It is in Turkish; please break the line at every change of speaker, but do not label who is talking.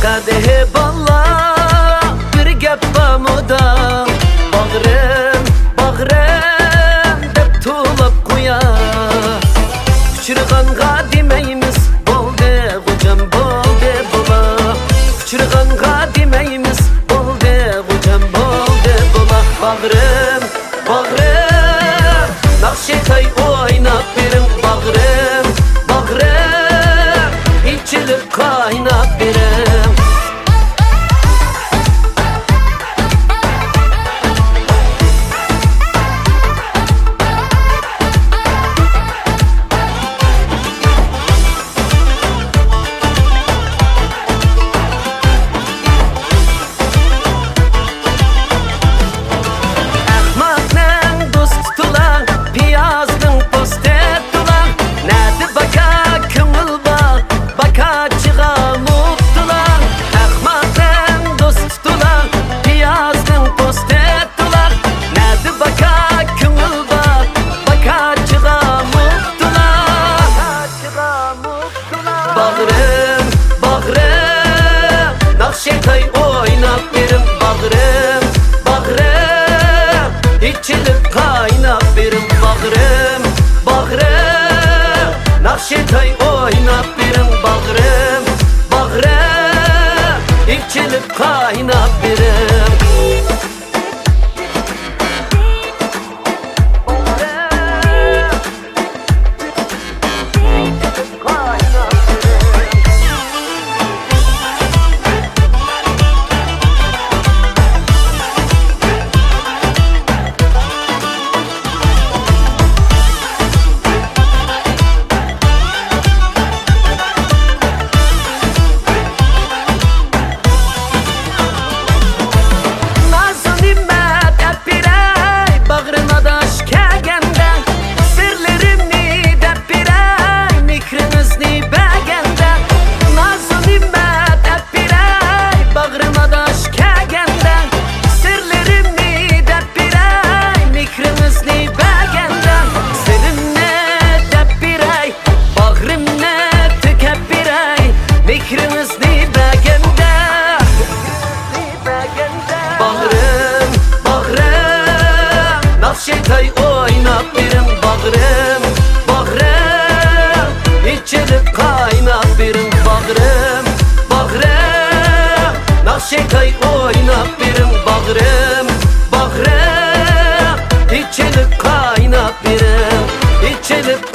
kadehi balla bir gap bamuda bağrım bağrım dep tulap kuya Küçürgan demeyimiz bolde hocam bolde bola Küçürgan demeyimiz bolde hocam bolde bola Bağrım bağrım nakşetay oynap berim bağrım bağrım içilip kaynap berim Bağrım, bağrım, nakşetay oynap berim bağrım, bağrım, içilip kaynap berim bağrım, bağrım, nakşetay oynap berim bağrım, bağrım, içilip kaynap berim Bağrım, bağrım, nakşetay oynap berim bağrım, bağrım, içilip kaynap berim bağrım, bağrım, nakşetay oynap berim bağrım, bağrım, içilip kaynap berim, içilip